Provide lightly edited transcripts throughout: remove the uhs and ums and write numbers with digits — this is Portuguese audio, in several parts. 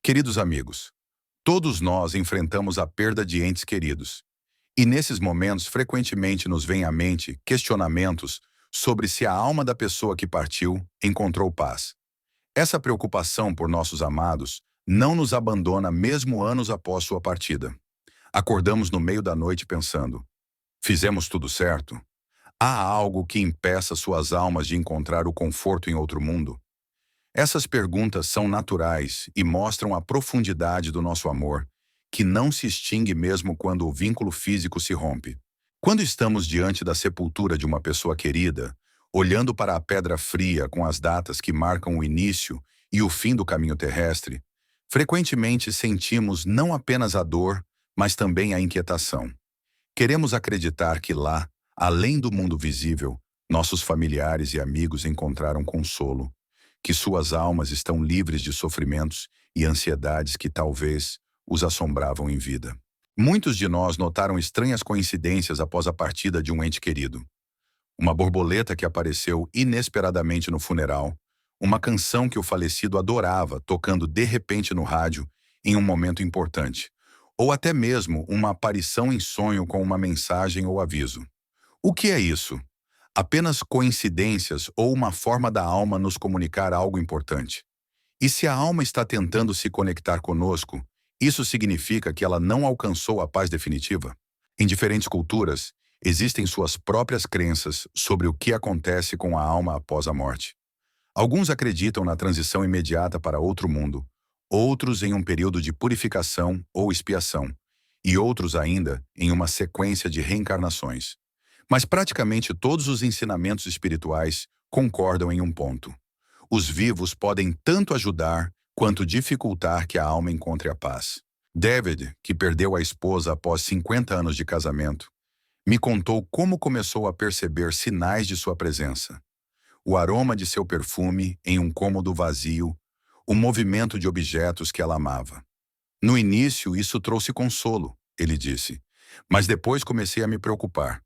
Queridos amigos, todos nós enfrentamos a perda de entes queridos. E nesses momentos, frequentemente nos vêm à mente questionamentos sobre se a alma da pessoa que partiu encontrou paz. Essa preocupação por nossos amados não nos abandona mesmo anos após sua partida. Acordamos no meio da noite pensando: fizemos tudo certo? Há algo que impeça suas almas de encontrar o conforto em outro mundo? Essas perguntas são naturais e mostram a profundidade do nosso amor, que não se extingue mesmo quando o vínculo físico se rompe. Quando estamos diante da sepultura de uma pessoa querida, olhando para a pedra fria com as datas que marcam o início e o fim do caminho terrestre, frequentemente sentimos não apenas a dor, mas também a inquietação. Queremos acreditar que lá, além do mundo visível, nossos familiares e amigos encontraram consolo, que suas almas estão livres de sofrimentos e ansiedades que talvez os assombravam em vida. Muitos de nós notaram estranhas coincidências após a partida de um ente querido. Uma borboleta que apareceu inesperadamente no funeral, uma canção que o falecido adorava tocando de repente no rádio em um momento importante, ou até mesmo uma aparição em sonho com uma mensagem ou aviso. O que é isso? Apenas coincidências ou uma forma da alma nos comunicar algo importante? E se a alma está tentando se conectar conosco, isso significa que ela não alcançou a paz definitiva? Em diferentes culturas, existem suas próprias crenças sobre o que acontece com a alma após a morte. Alguns acreditam na transição imediata para outro mundo, outros em um período de purificação ou expiação, e outros ainda em uma sequência de reencarnações. Mas praticamente todos os ensinamentos espirituais concordam em um ponto: os vivos podem tanto ajudar quanto dificultar que a alma encontre a paz. David, que perdeu a esposa após 50 anos de casamento, me contou como começou a perceber sinais de sua presença. O aroma de seu perfume em um cômodo vazio, o movimento de objetos que ela amava. No início, isso trouxe consolo, ele disse, mas depois comecei a me preocupar.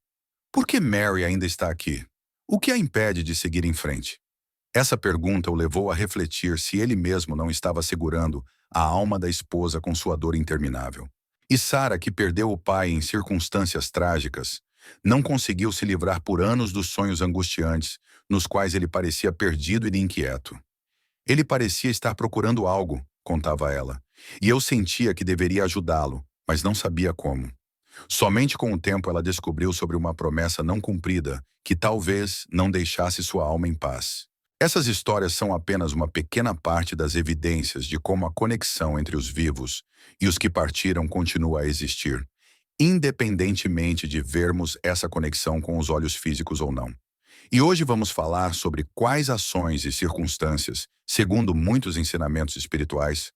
Por que Mary ainda está aqui? O que a impede de seguir em frente? Essa pergunta o levou a refletir se ele mesmo não estava segurando a alma da esposa com sua dor interminável. E Sarah, que perdeu o pai em circunstâncias trágicas, não conseguiu se livrar por anos dos sonhos angustiantes, nos quais ele parecia perdido e inquieto. Ele parecia estar procurando algo, contava ela, e eu sentia que deveria ajudá-lo, mas não sabia como. Somente com o tempo ela descobriu sobre uma promessa não cumprida, que talvez não deixasse sua alma em paz. Essas histórias são apenas uma pequena parte das evidências de como a conexão entre os vivos e os que partiram continua a existir, independentemente de vermos essa conexão com os olhos físicos ou não. E hoje vamos falar sobre quais ações e circunstâncias, segundo muitos ensinamentos espirituais,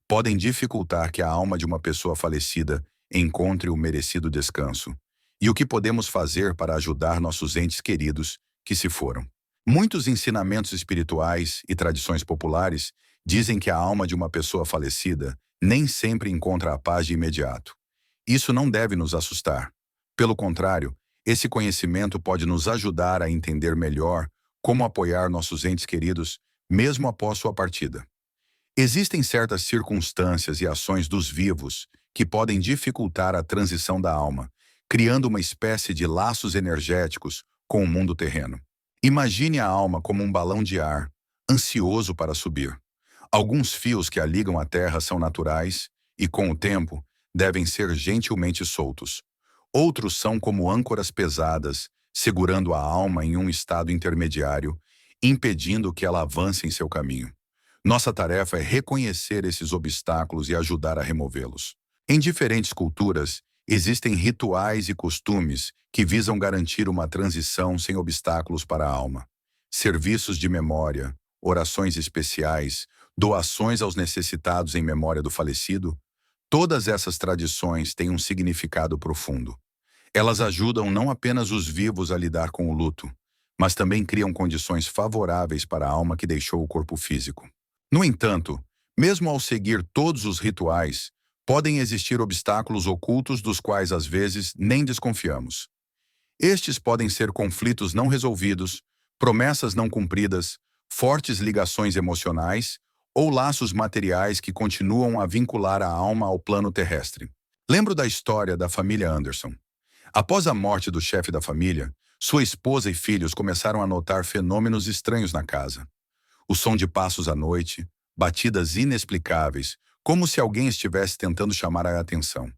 podem dificultar que a alma de uma pessoa falecida encontre o merecido descanso, e o que podemos fazer para ajudar nossos entes queridos que se foram. Muitos ensinamentos espirituais e tradições populares dizem que a alma de uma pessoa falecida nem sempre encontra a paz de imediato. Isso não deve nos assustar. Pelo contrário, esse conhecimento pode nos ajudar a entender melhor como apoiar nossos entes queridos, mesmo após sua partida. Existem certas circunstâncias e ações dos vivos que podem dificultar a transição da alma, criando uma espécie de laços energéticos com o mundo terreno. Imagine a alma como um balão de ar, ansioso para subir. Alguns fios que a ligam à terra são naturais e, com o tempo, devem ser gentilmente soltos. Outros são como âncoras pesadas, segurando a alma em um estado intermediário, impedindo que ela avance em seu caminho. Nossa tarefa é reconhecer esses obstáculos e ajudar a removê-los. Em diferentes culturas, existem rituais e costumes que visam garantir uma transição sem obstáculos para a alma. Serviços de memória, orações especiais, doações aos necessitados em memória do falecido, todas essas tradições têm um significado profundo. Elas ajudam não apenas os vivos a lidar com o luto, mas também criam condições favoráveis para a alma que deixou o corpo físico. No entanto, mesmo ao seguir todos os rituais, podem existir obstáculos ocultos dos quais às vezes nem desconfiamos. Estes podem ser conflitos não resolvidos, promessas não cumpridas, fortes ligações emocionais ou laços materiais que continuam a vincular a alma ao plano terrestre. Lembro da história da família Anderson. Após a morte do chefe da família, sua esposa e filhos começaram a notar fenômenos estranhos na casa. O som de passos à noite, batidas inexplicáveis, como se alguém estivesse tentando chamar a atenção.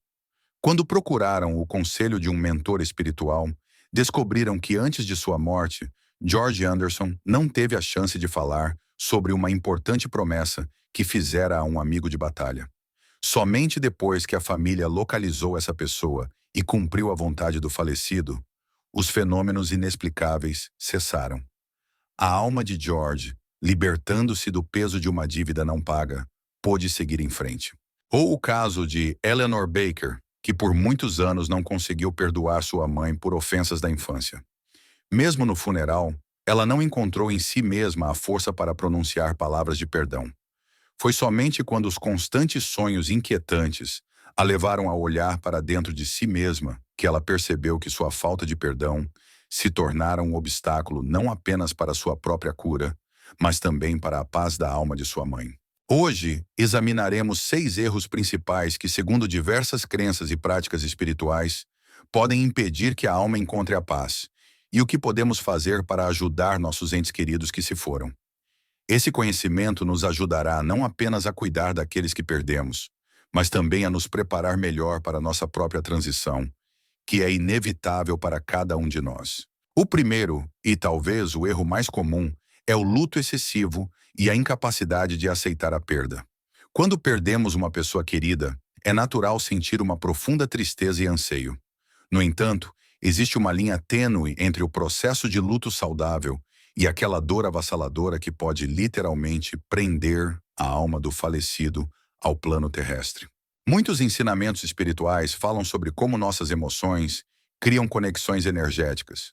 Quando procuraram o conselho de um mentor espiritual, descobriram que antes de sua morte, George Anderson não teve a chance de falar sobre uma importante promessa que fizera a um amigo de batalha. Somente depois que a família localizou essa pessoa e cumpriu a vontade do falecido, os fenômenos inexplicáveis cessaram. A alma de George, libertando-se do peso de uma dívida não paga, pôde seguir em frente. Ou o caso de Eleanor Baker, que por muitos anos não conseguiu perdoar sua mãe por ofensas da infância. Mesmo no funeral, ela não encontrou em si mesma a força para pronunciar palavras de perdão. Foi somente quando os constantes sonhos inquietantes a levaram a olhar para dentro de si mesma que ela percebeu que sua falta de perdão se tornara um obstáculo não apenas para sua própria cura, mas também para a paz da alma de sua mãe. Hoje, examinaremos 6 erros principais que, segundo diversas crenças e práticas espirituais, podem impedir que a alma encontre a paz, e o que podemos fazer para ajudar nossos entes queridos que se foram. Esse conhecimento nos ajudará não apenas a cuidar daqueles que perdemos, mas também a nos preparar melhor para a nossa própria transição, que é inevitável para cada um de nós. O primeiro, e talvez o erro mais comum, é o luto excessivo e a incapacidade de aceitar a perda. Quando perdemos uma pessoa querida, é natural sentir uma profunda tristeza e anseio. No entanto, existe uma linha tênue entre o processo de luto saudável e aquela dor avassaladora que pode literalmente prender a alma do falecido ao plano terrestre. Muitos ensinamentos espirituais falam sobre como nossas emoções criam conexões energéticas.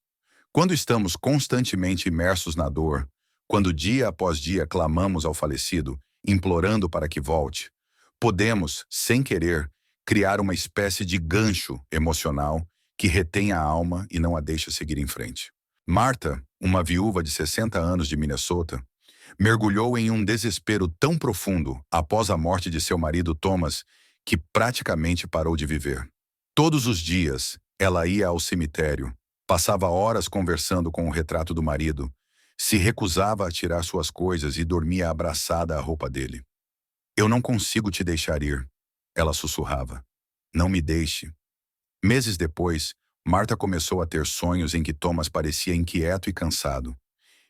Quando estamos constantemente imersos na dor, quando dia após dia clamamos ao falecido, implorando para que volte, podemos, sem querer, criar uma espécie de gancho emocional que retém a alma e não a deixa seguir em frente. Martha, uma viúva de 60 anos de Minnesota, mergulhou em um desespero tão profundo após a morte de seu marido Thomas que praticamente parou de viver. Todos os dias, ela ia ao cemitério, passava horas conversando com o retrato do marido, se recusava a tirar suas coisas e dormia abraçada à roupa dele. "Eu não consigo te deixar ir", ela sussurrava. "Não me deixe." Meses depois, Martha começou a ter sonhos em que Thomas parecia inquieto e cansado.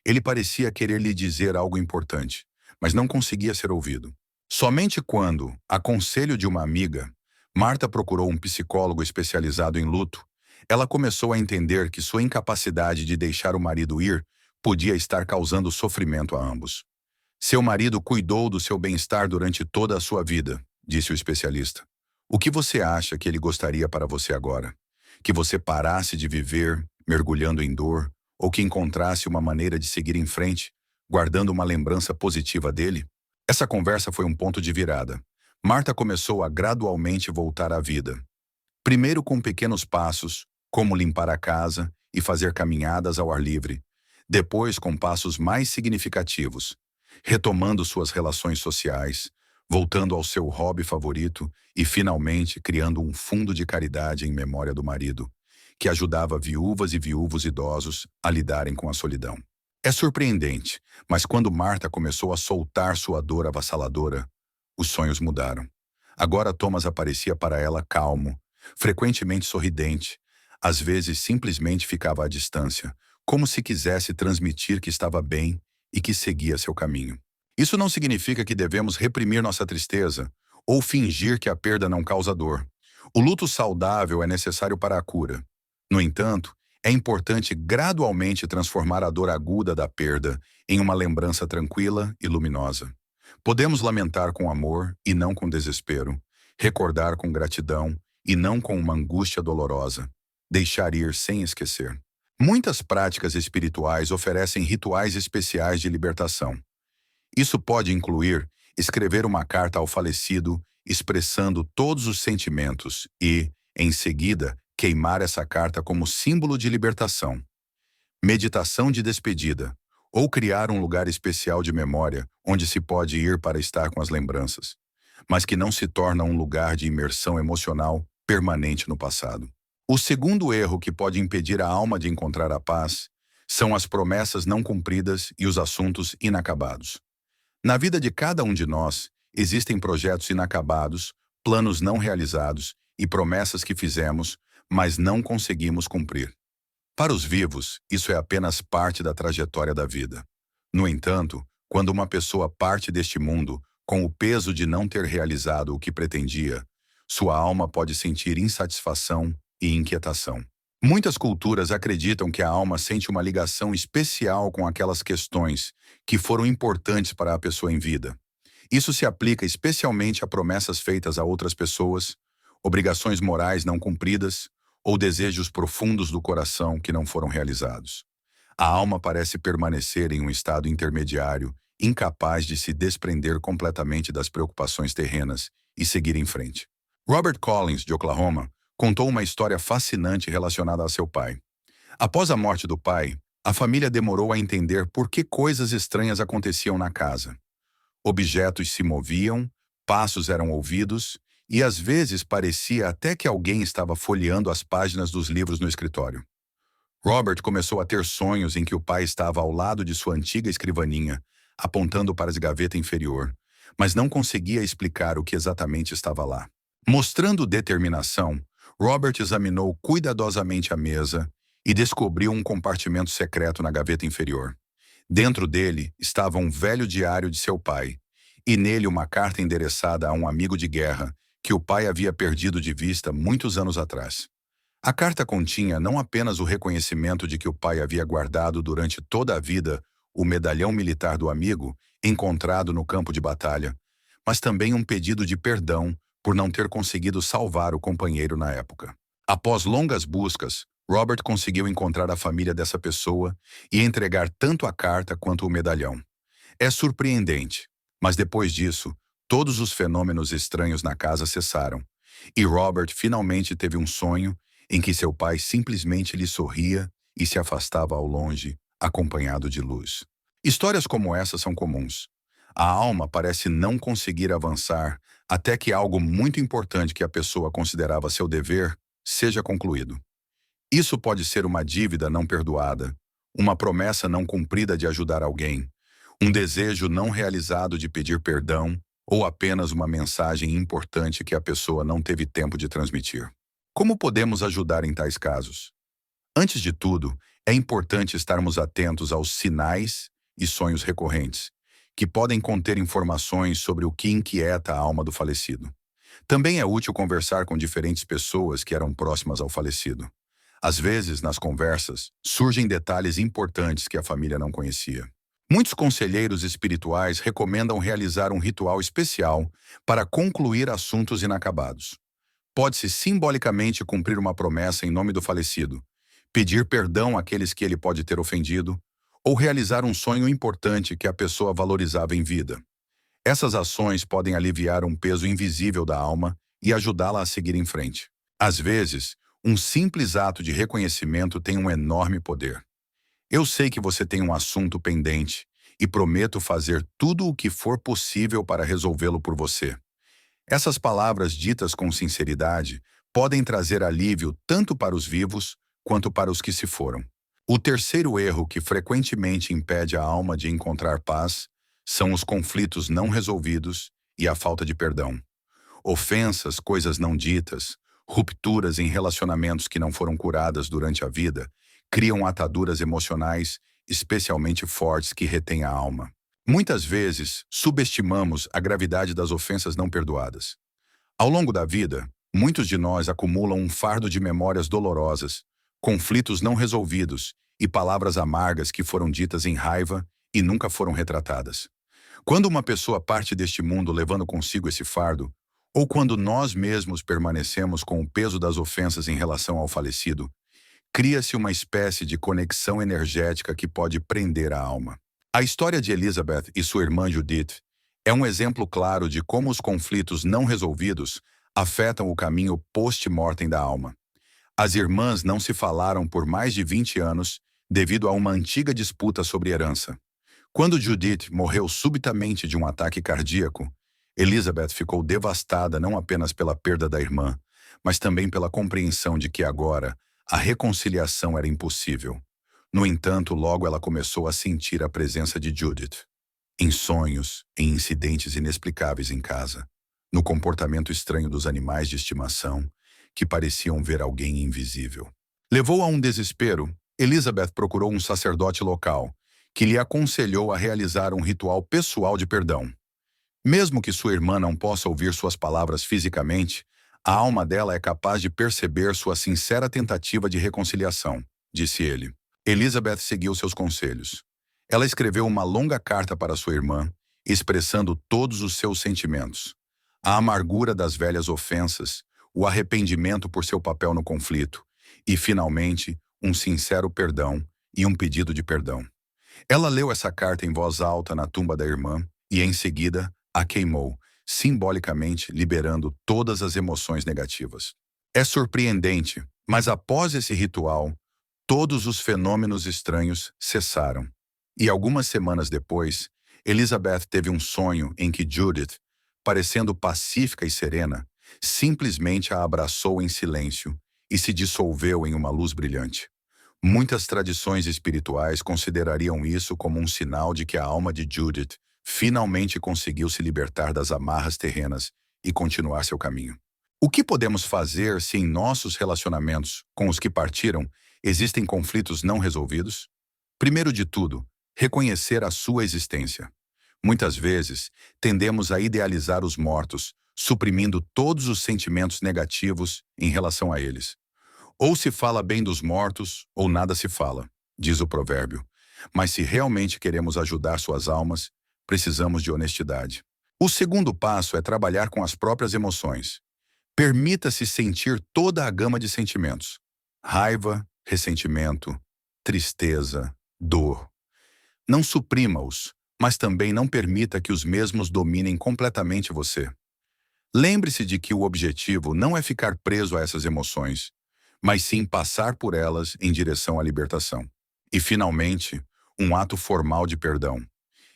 Ele parecia querer lhe dizer algo importante, mas não conseguia ser ouvido. Somente quando, a conselho de uma amiga, Martha procurou um psicólogo especializado em luto, ela começou a entender que sua incapacidade de deixar o marido ir podia estar causando sofrimento a ambos. "Seu marido cuidou do seu bem-estar durante toda a sua vida", disse o especialista. "O que você acha que ele gostaria para você agora? Que você parasse de viver, mergulhando em dor, ou que encontrasse uma maneira de seguir em frente, guardando uma lembrança positiva dele?" Essa conversa foi um ponto de virada. Martha começou a gradualmente voltar à vida. Primeiro com pequenos passos, como limpar a casa e fazer caminhadas ao ar livre. Depois com passos mais significativos, retomando suas relações sociais, voltando ao seu hobby favorito e, finalmente, criando um fundo de caridade em memória do marido, que ajudava viúvas e viúvos idosos a lidarem com a solidão. É surpreendente, mas quando Martha começou a soltar sua dor avassaladora, os sonhos mudaram. Agora Thomas aparecia para ela calmo, frequentemente sorridente, às vezes simplesmente ficava à distância, como se quisesse transmitir que estava bem e que seguia seu caminho. Isso não significa que devemos reprimir nossa tristeza ou fingir que a perda não causa dor. O luto saudável é necessário para a cura. No entanto, é importante gradualmente transformar a dor aguda da perda em uma lembrança tranquila e luminosa. Podemos lamentar com amor e não com desespero, recordar com gratidão e não com uma angústia dolorosa, deixar ir sem esquecer. Muitas práticas espirituais oferecem rituais especiais de libertação. Isso pode incluir escrever uma carta ao falecido expressando todos os sentimentos e, em seguida, queimar essa carta como símbolo de libertação. Meditação de despedida, ou criar um lugar especial de memória onde se pode ir para estar com as lembranças, mas que não se torna um lugar de imersão emocional permanente no passado. O segundo erro que pode impedir a alma de encontrar a paz são as promessas não cumpridas e os assuntos inacabados. Na vida de cada um de nós, existem projetos inacabados, planos não realizados e promessas que fizemos, mas não conseguimos cumprir. Para os vivos, isso é apenas parte da trajetória da vida. No entanto, quando uma pessoa parte deste mundo com o peso de não ter realizado o que pretendia, sua alma pode sentir insatisfação e inquietação. Muitas culturas acreditam que a alma sente uma ligação especial com aquelas questões que foram importantes para a pessoa em vida. Isso se aplica especialmente a promessas feitas a outras pessoas, obrigações morais não cumpridas ou desejos profundos do coração que não foram realizados. A alma parece permanecer em um estado intermediário, incapaz de se desprender completamente das preocupações terrenas e seguir em frente. Robert Collins, de Oklahoma, contou uma história fascinante relacionada a seu pai. Após a morte do pai, a família demorou a entender por que coisas estranhas aconteciam na casa. Objetos se moviam, passos eram ouvidos e às vezes parecia até que alguém estava folheando as páginas dos livros no escritório. Robert começou a ter sonhos em que o pai estava ao lado de sua antiga escrivaninha, apontando para a gaveta inferior, mas não conseguia explicar o que exatamente estava lá. Mostrando determinação, Robert examinou cuidadosamente a mesa e descobriu um compartimento secreto na gaveta inferior. Dentro dele estava um velho diário de seu pai, e nele uma carta endereçada a um amigo de guerra que o pai havia perdido de vista muitos anos atrás. A carta continha não apenas o reconhecimento de que o pai havia guardado durante toda a vida o medalhão militar do amigo, encontrado no campo de batalha, mas também um pedido de perdão por não ter conseguido salvar o companheiro na época. Após longas buscas, Robert conseguiu encontrar a família dessa pessoa e entregar tanto a carta quanto o medalhão. É surpreendente, mas depois disso, todos os fenômenos estranhos na casa cessaram, e Robert finalmente teve um sonho em que seu pai simplesmente lhe sorria e se afastava ao longe, acompanhado de luz. Histórias como essa são comuns. A alma parece não conseguir avançar até que algo muito importante que a pessoa considerava seu dever seja concluído. Isso pode ser uma dívida não perdoada, uma promessa não cumprida de ajudar alguém, um desejo não realizado de pedir perdão ou apenas uma mensagem importante que a pessoa não teve tempo de transmitir. Como podemos ajudar em tais casos? Antes de tudo, é importante estarmos atentos aos sinais e sonhos recorrentes, que podem conter informações sobre o que inquieta a alma do falecido. Também é útil conversar com diferentes pessoas que eram próximas ao falecido. Às vezes, nas conversas, surgem detalhes importantes que a família não conhecia. Muitos conselheiros espirituais recomendam realizar um ritual especial para concluir assuntos inacabados. Pode-se simbolicamente cumprir uma promessa em nome do falecido, pedir perdão àqueles que ele pode ter ofendido, ou realizar um sonho importante que a pessoa valorizava em vida. Essas ações podem aliviar um peso invisível da alma e ajudá-la a seguir em frente. Às vezes, um simples ato de reconhecimento tem um enorme poder. Eu sei que você tem um assunto pendente e prometo fazer tudo o que for possível para resolvê-lo por você. Essas palavras ditas com sinceridade podem trazer alívio tanto para os vivos quanto para os que se foram. O terceiro erro que frequentemente impede a alma de encontrar paz são os conflitos não resolvidos e a falta de perdão. Ofensas, coisas não ditas, rupturas em relacionamentos que não foram curadas durante a vida, criam ataduras emocionais especialmente fortes que retêm a alma. Muitas vezes, subestimamos a gravidade das ofensas não perdoadas. Ao longo da vida, muitos de nós acumulam um fardo de memórias dolorosas, conflitos não resolvidos e palavras amargas que foram ditas em raiva e nunca foram retratadas. Quando uma pessoa parte deste mundo levando consigo esse fardo, ou quando nós mesmos permanecemos com o peso das ofensas em relação ao falecido, cria-se uma espécie de conexão energética que pode prender a alma. A história de Elizabeth e sua irmã Judith é um exemplo claro de como os conflitos não resolvidos afetam o caminho post-mortem da alma. As irmãs não se falaram por mais de 20 anos devido a uma antiga disputa sobre herança. Quando Judith morreu subitamente de um ataque cardíaco, Elizabeth ficou devastada não apenas pela perda da irmã, mas também pela compreensão de que agora a reconciliação era impossível. No entanto, logo ela começou a sentir a presença de Judith, em sonhos, em incidentes inexplicáveis em casa, no comportamento estranho dos animais de estimação, que pareciam ver alguém invisível. Levou a um desespero, Elizabeth procurou um sacerdote local, que lhe aconselhou a realizar um ritual pessoal de perdão. Mesmo que sua irmã não possa ouvir suas palavras fisicamente, a alma dela é capaz de perceber sua sincera tentativa de reconciliação, disse ele. Elizabeth seguiu seus conselhos. Ela escreveu uma longa carta para sua irmã, expressando todos os seus sentimentos. A amargura das velhas ofensas, o arrependimento por seu papel no conflito e, finalmente, um sincero perdão e um pedido de perdão. Ela leu essa carta em voz alta na tumba da irmã e, em seguida, a queimou, simbolicamente liberando todas as emoções negativas. É surpreendente, mas após esse ritual, todos os fenômenos estranhos cessaram. E algumas semanas depois, Elizabeth teve um sonho em que Judith, parecendo pacífica e serena, simplesmente a abraçou em silêncio e se dissolveu em uma luz brilhante. Muitas tradições espirituais considerariam isso como um sinal de que a alma de Judith finalmente conseguiu se libertar das amarras terrenas e continuar seu caminho. O que podemos fazer se em nossos relacionamentos com os que partiram existem conflitos não resolvidos? Primeiro de tudo, reconhecer a sua existência. Muitas vezes, tendemos a idealizar os mortos, suprimindo todos os sentimentos negativos em relação a eles. Ou se fala bem dos mortos, ou nada se fala, diz o provérbio. Mas se realmente queremos ajudar suas almas, precisamos de honestidade. O segundo passo é trabalhar com as próprias emoções. Permita-se sentir toda a gama de sentimentos: raiva, ressentimento, tristeza, dor. Não suprima-os, mas também não permita que os mesmos dominem completamente você. Lembre-se de que o objetivo não é ficar preso a essas emoções, mas sim passar por elas em direção à libertação. E, finalmente, um ato formal de perdão.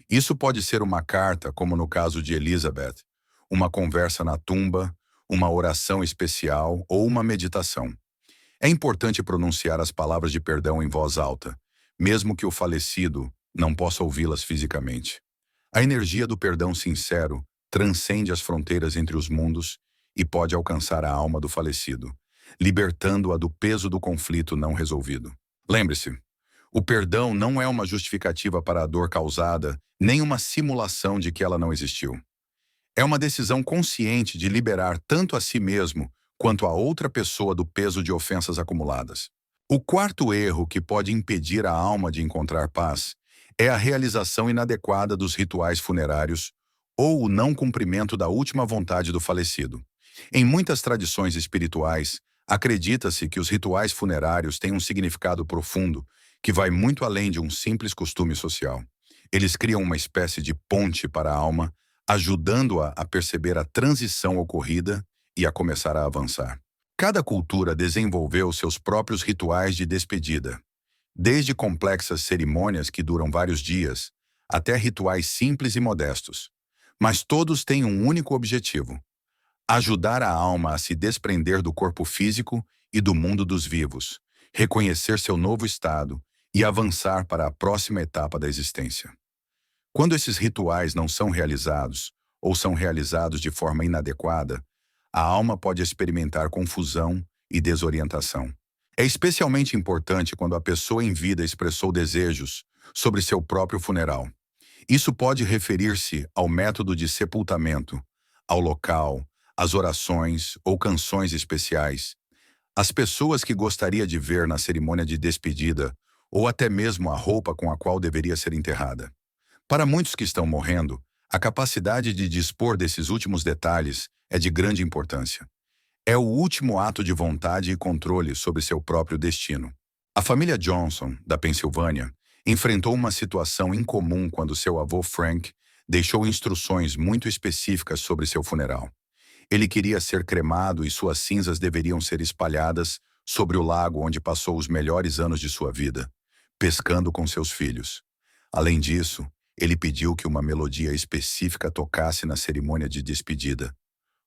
Isso pode ser uma carta, como no caso de Elizabeth, uma conversa na tumba, uma oração especial ou uma meditação. É importante pronunciar as palavras de perdão em voz alta, mesmo que o falecido não possa ouvi-las fisicamente. A energia do perdão sincero transcende as fronteiras entre os mundos e pode alcançar a alma do falecido, libertando-a do peso do conflito não resolvido. Lembre-se, o perdão não é uma justificativa para a dor causada, nem uma simulação de que ela não existiu. É uma decisão consciente de liberar tanto a si mesmo quanto a outra pessoa do peso de ofensas acumuladas. O quarto erro que pode impedir a alma de encontrar paz é a realização inadequada dos rituais funerários ou o não cumprimento da última vontade do falecido. Em muitas tradições espirituais, acredita-se que os rituais funerários têm um significado profundo que vai muito além de um simples costume social. Eles criam uma espécie de ponte para a alma, ajudando-a a perceber a transição ocorrida e a começar a avançar. Cada cultura desenvolveu seus próprios rituais de despedida, desde complexas cerimônias que duram vários dias, até rituais simples e modestos. Mas todos têm um único objetivo: ajudar a alma a se desprender do corpo físico e do mundo dos vivos, reconhecer seu novo estado e avançar para a próxima etapa da existência. Quando esses rituais não são realizados, ou são realizados de forma inadequada, a alma pode experimentar confusão e desorientação. É especialmente importante quando a pessoa em vida expressou desejos sobre seu próprio funeral. Isso pode referir-se ao método de sepultamento, ao local, às orações ou canções especiais, as pessoas que gostaria de ver na cerimônia de despedida ou até mesmo a roupa com a qual deveria ser enterrada. Para muitos que estão morrendo, a capacidade de dispor desses últimos detalhes é de grande importância. É o último ato de vontade e controle sobre seu próprio destino. A família Johnson, da Pensilvânia, enfrentou uma situação incomum quando seu avô Frank deixou instruções muito específicas sobre seu funeral. Ele queria ser cremado e suas cinzas deveriam ser espalhadas sobre o lago onde passou os melhores anos de sua vida, pescando com seus filhos. Além disso, Ele pediu que uma melodia específica tocasse na cerimônia de despedida,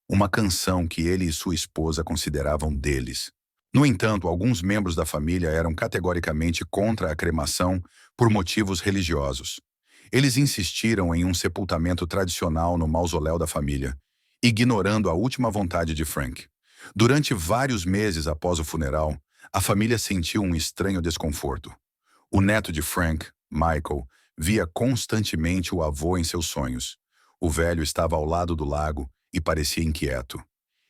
uma canção que ele e sua esposa consideravam deles. No entanto, alguns membros da família eram categoricamente contra a cremação por motivos religiosos. Eles insistiram em um sepultamento tradicional no mausoléu da família, ignorando a última vontade de Frank. Durante vários meses após o funeral, a família sentiu um estranho desconforto. O neto de Frank, Michael, via constantemente o avô em seus sonhos. O velho estava ao lado do lago e parecia inquieto.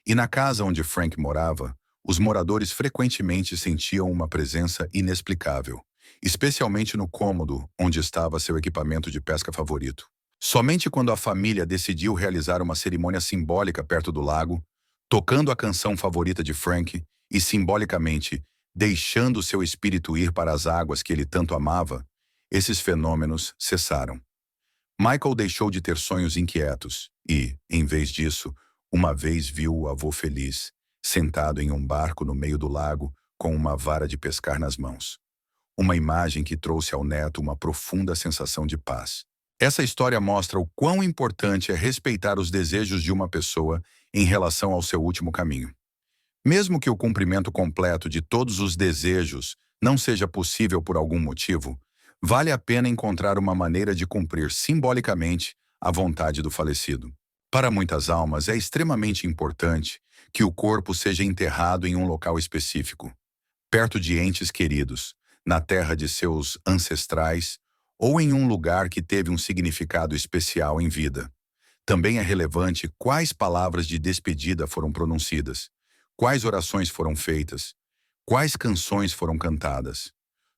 E na casa onde Frank morava, os moradores frequentemente sentiam uma presença inexplicável, especialmente no cômodo onde estava seu equipamento de pesca favorito. Somente quando a família decidiu realizar uma cerimônia simbólica perto do lago, tocando a canção favorita de Frank e simbolicamente deixando seu espírito ir para as águas que ele tanto amava, esses fenômenos cessaram. Michael deixou de ter sonhos inquietos e, em vez disso, uma vez viu o avô feliz, sentado em um barco no meio do lago com uma vara de pescar nas mãos. Uma imagem que trouxe ao neto uma profunda sensação de paz. Essa história mostra o quão importante é respeitar os desejos de uma pessoa em relação ao seu último caminho. Mesmo que o cumprimento completo de todos os desejos não seja possível por algum motivo, vale a pena encontrar uma maneira de cumprir simbolicamente a vontade do falecido. Para muitas almas, é extremamente importante que o corpo seja enterrado em um local específico, perto de entes queridos, na terra de seus ancestrais ou em um lugar que teve um significado especial em vida. Também é relevante quais palavras de despedida foram pronunciadas, quais orações foram feitas, quais canções foram cantadas.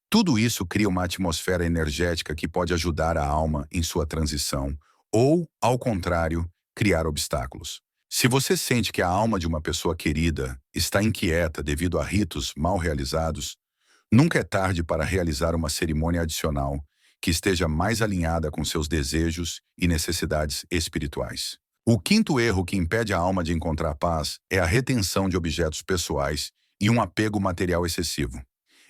Tudo isso cria uma atmosfera energética que pode ajudar a alma em sua transição ou, ao contrário, criar obstáculos. Se você sente que a alma de uma pessoa querida está inquieta devido a ritos mal realizados, nunca é tarde para realizar uma cerimônia adicional que esteja mais alinhada com seus desejos e necessidades espirituais. O quinto erro que impede a alma de encontrar paz é a retenção de objetos pessoais e um apego material excessivo.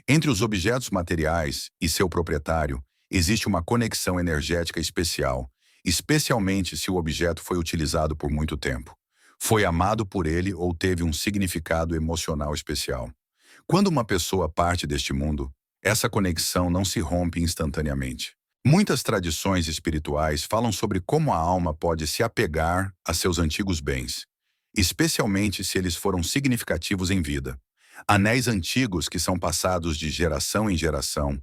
Entre os objetos materiais e seu proprietário, existe uma conexão energética especial, especialmente se o objeto foi utilizado por muito tempo, foi amado por ele ou teve um significado emocional especial. Quando uma pessoa parte deste mundo, essa conexão não se rompe instantaneamente. Muitas tradições espirituais falam sobre como a alma pode se apegar a seus antigos bens, especialmente se eles foram significativos em vida. Anéis antigos que são passados de geração em geração,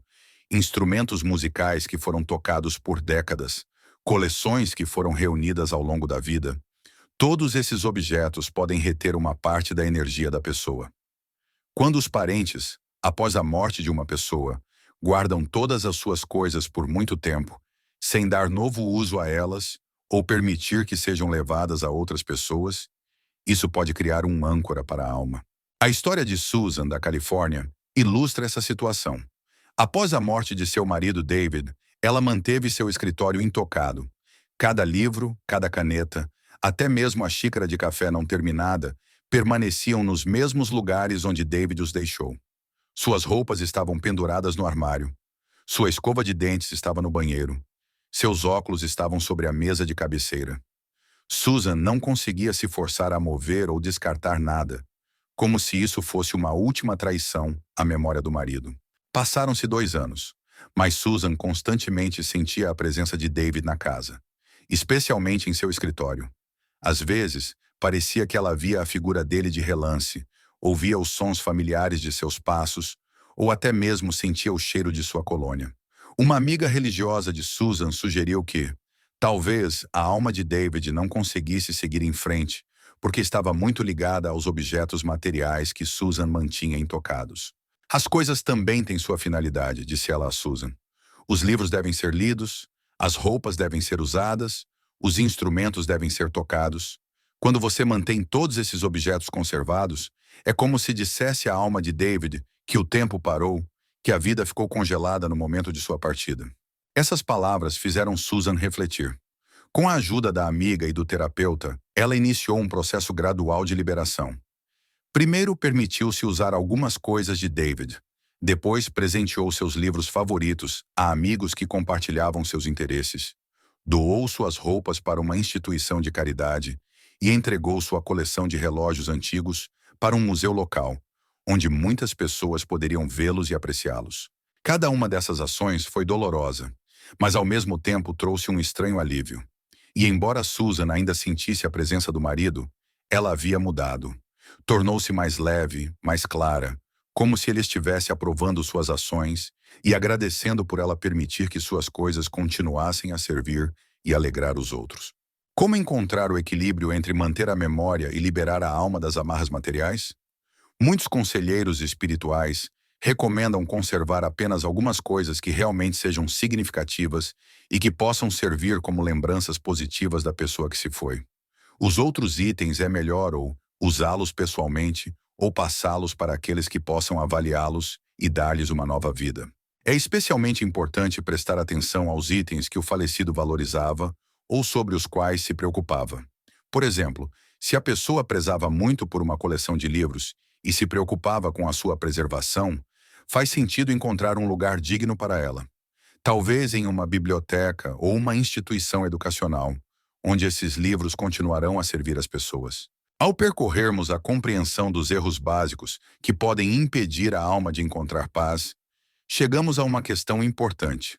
instrumentos musicais que foram tocados por décadas, coleções que foram reunidas ao longo da vida, todos esses objetos podem reter uma parte da energia da pessoa. Quando os parentes, após a morte de uma pessoa, guardam todas as suas coisas por muito tempo, sem dar novo uso a elas ou permitir que sejam levadas a outras pessoas, isso pode criar um âncora para a alma. A história de Susan, da Califórnia, ilustra essa situação. Após a morte de seu marido David, ela manteve seu escritório intocado. Cada livro, cada caneta, até mesmo a xícara de café não terminada, permaneciam nos mesmos lugares onde David os deixou. Suas roupas estavam penduradas no armário. Sua escova de dentes estava no banheiro. Seus óculos estavam sobre a mesa de cabeceira. Susan não conseguia se forçar a mover ou descartar nada, como se isso fosse uma última traição à memória do marido. Passaram-se 2 anos, mas Susan constantemente sentia a presença de David na casa, especialmente em seu escritório. Às vezes, parecia que ela via a figura dele de relance, ouvia os sons familiares de seus passos, ou até mesmo sentia o cheiro de sua colônia. Uma amiga religiosa de Susan sugeriu que, talvez, a alma de David não conseguisse seguir em frente, porque estava muito ligada aos objetos materiais que Susan mantinha intocados. As coisas também têm sua finalidade, disse ela a Susan. Os livros devem ser lidos, as roupas devem ser usadas, os instrumentos devem ser tocados. Quando você mantém todos esses objetos conservados, é como se dissesse à alma de David que o tempo parou, que a vida ficou congelada no momento de sua partida. Essas palavras fizeram Susan refletir. Com a ajuda da amiga e do terapeuta, ela iniciou um processo gradual de liberação. Primeiro permitiu-se usar algumas coisas de David, Depois presenteou seus livros favoritos a amigos que compartilhavam seus interesses, doou suas roupas para uma instituição de caridade e entregou sua coleção de relógios antigos para um museu local, onde muitas pessoas poderiam vê-los e apreciá-los. Cada uma dessas ações foi dolorosa, mas ao mesmo tempo trouxe um estranho alívio. E embora Susan ainda sentisse a presença do marido, ela havia mudado. Tornou-se mais leve, mais clara, como se ele estivesse aprovando suas ações e agradecendo por ela permitir que suas coisas continuassem a servir e alegrar os outros. Como encontrar o equilíbrio entre manter a memória e liberar a alma das amarras materiais? Muitos conselheiros espirituais recomendam conservar apenas algumas coisas que realmente sejam significativas e que possam servir como lembranças positivas da pessoa que se foi. Os outros itens é melhor ou usá-los pessoalmente ou passá-los para aqueles que possam avaliá-los e dar-lhes uma nova vida. É especialmente importante prestar atenção aos itens que o falecido valorizava ou sobre os quais se preocupava. Por exemplo, se a pessoa prezava muito por uma coleção de livros e se preocupava com a sua preservação, faz sentido encontrar um lugar digno para ela. Talvez em uma biblioteca ou uma instituição educacional, onde esses livros continuarão a servir as pessoas. Ao percorrermos a compreensão dos erros básicos que podem impedir a alma de encontrar paz, chegamos a uma questão importante.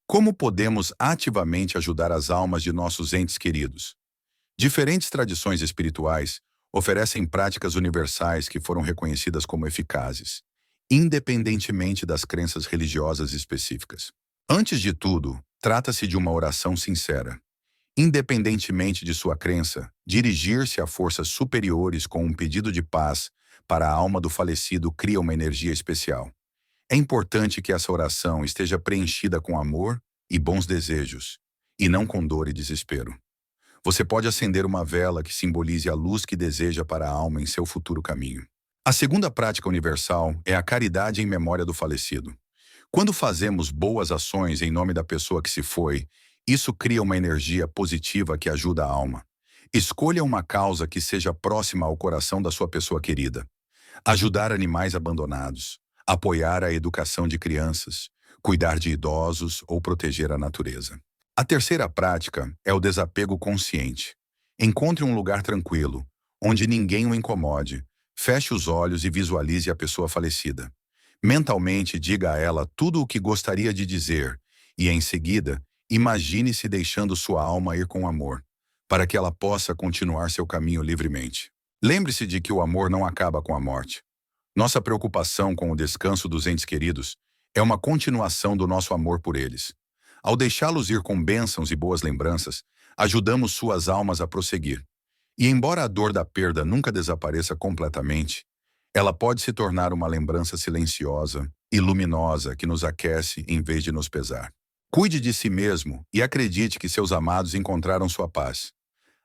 Como podemos ativamente ajudar as almas de nossos entes queridos? Diferentes tradições espirituais oferecem práticas universais que foram reconhecidas como eficazes, independentemente das crenças religiosas específicas. Antes de tudo, trata-se de uma oração sincera. Independentemente de sua crença, dirigir-se a forças superiores com um pedido de paz para a alma do falecido cria uma energia especial. É importante que essa oração esteja preenchida com amor e bons desejos, e não com dor e desespero. Você pode acender uma vela que simbolize a luz que deseja para a alma em seu futuro caminho. A segunda prática universal é a caridade em memória do falecido. Quando fazemos boas ações em nome da pessoa que se foi, isso cria uma energia positiva que ajuda a alma. Escolha uma causa que seja próxima ao coração da sua pessoa querida. Ajudar animais abandonados, apoiar a educação de crianças, cuidar de idosos ou proteger a natureza. A terceira prática é o desapego consciente. Encontre um lugar tranquilo, onde ninguém o incomode. Feche os olhos e visualize a pessoa falecida. Mentalmente diga a ela tudo o que gostaria de dizer e, em seguida, imagine-se deixando sua alma ir com amor, para que ela possa continuar seu caminho livremente. Lembre-se de que o amor não acaba com a morte. Nossa preocupação com o descanso dos entes queridos é uma continuação do nosso amor por eles. Ao deixá-los ir com bênçãos e boas lembranças, ajudamos suas almas a prosseguir. E embora a dor da perda nunca desapareça completamente, ela pode se tornar uma lembrança silenciosa e luminosa que nos aquece em vez de nos pesar. Cuide de si mesmo e acredite que seus amados encontraram sua paz.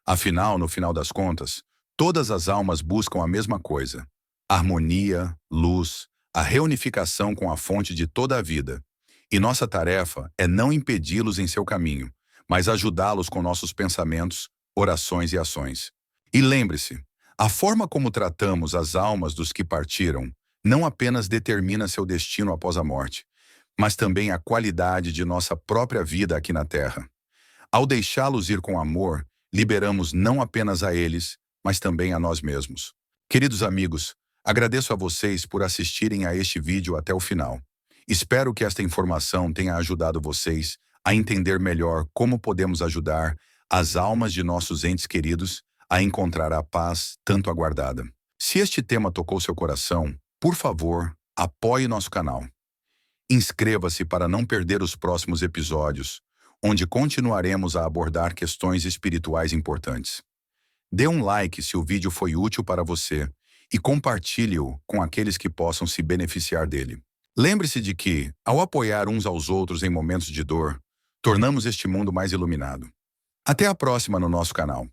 Afinal, no final das contas, todas as almas buscam a mesma coisa: harmonia, luz, a reunificação com a fonte de toda a vida. E nossa tarefa é não impedi-los em seu caminho, mas ajudá-los com nossos pensamentos, orações e ações. E lembre-se, a forma como tratamos as almas dos que partiram não apenas determina seu destino após a morte, mas também a qualidade de nossa própria vida aqui na Terra. Ao deixá-los ir com amor, liberamos não apenas a eles, mas também a nós mesmos. Queridos amigos, agradeço a vocês por assistirem a este vídeo até o final. Espero que esta informação tenha ajudado vocês a entender melhor como podemos ajudar as almas de nossos entes queridos a encontrar a paz tanto aguardada. Se este tema tocou seu coração, por favor, apoie nosso canal. Inscreva-se para não perder os próximos episódios, onde continuaremos a abordar questões espirituais importantes. Dê um like se o vídeo foi útil para você e compartilhe-o com aqueles que possam se beneficiar dele. Lembre-se de que, ao apoiar uns aos outros em momentos de dor, tornamos este mundo mais iluminado. Até a próxima no nosso canal.